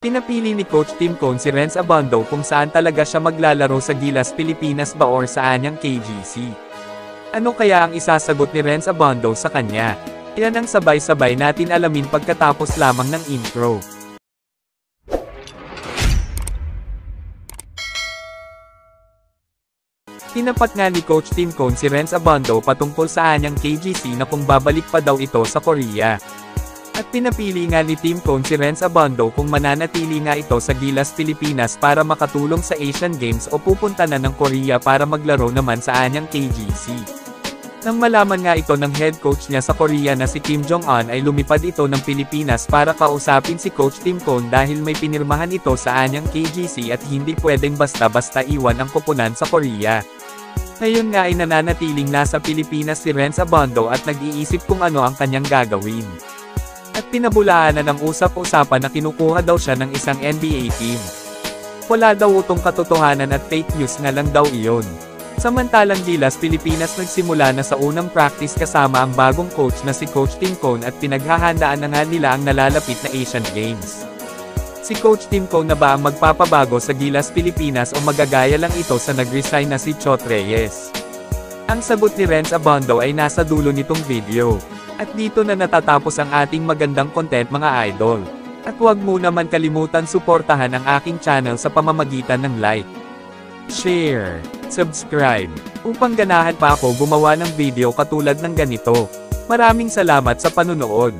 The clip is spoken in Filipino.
Pinapili ni Coach Tim Cone si Renz Abando kung saan talaga siya maglalaro sa Gilas Pilipinas ba or sa anyang KGC. Ano kaya ang isasagot ni Renz Abando sa kanya? Yan ang sabay-sabay natin alamin pagkatapos lamang ng intro. Tinapat nga ni Coach Tim Cone si Renz Abando patungkol sa anyang KGC na kung babalik pa daw ito sa Korea. At pinapili nga ni Tim Cone si Renz Abando kung mananatili nga ito sa Gilas Pilipinas para makatulong sa Asian Games o pupunta na ng Korea para maglaro naman sa anyang KGC. Nang malaman nga ito ng head coach niya sa Korea na si Kim Jong-un ay lumipad ito ng Pilipinas para kausapin si Coach Tim Cone dahil may pinirmahan ito sa anyang KGC at hindi pwedeng basta-basta iwan ang koponan sa Korea. Ngayon nga ay nananatiling nasa Pilipinas si Renz Abando at nag-iisip kung ano ang kanyang gagawin. At pinabulaanan ng usap-usapan na kinukuha daw siya ng isang NBA team. Wala daw utong katotohanan at fake news nga lang daw iyon. Samantalang Gilas Pilipinas nagsimula na sa unang practice kasama ang bagong coach na si Coach Tim Cone at pinaghahandaan na nga nila ang nalalapit na Asian Games. Si Coach Tim Cone na ba ang magpapabago sa Gilas Pilipinas o magagaya lang ito sa nag-resign na si Chot Reyes? Ang sagot ni Renz Abando ay nasa dulo nitong video. At dito na natatapos ang ating magandang content mga idol. At huwag mo naman kalimutan suportahan ang aking channel sa pamamagitan ng like, share, subscribe, upang ganahan pa ako gumawa ng video katulad ng ganito. Maraming salamat sa panunood.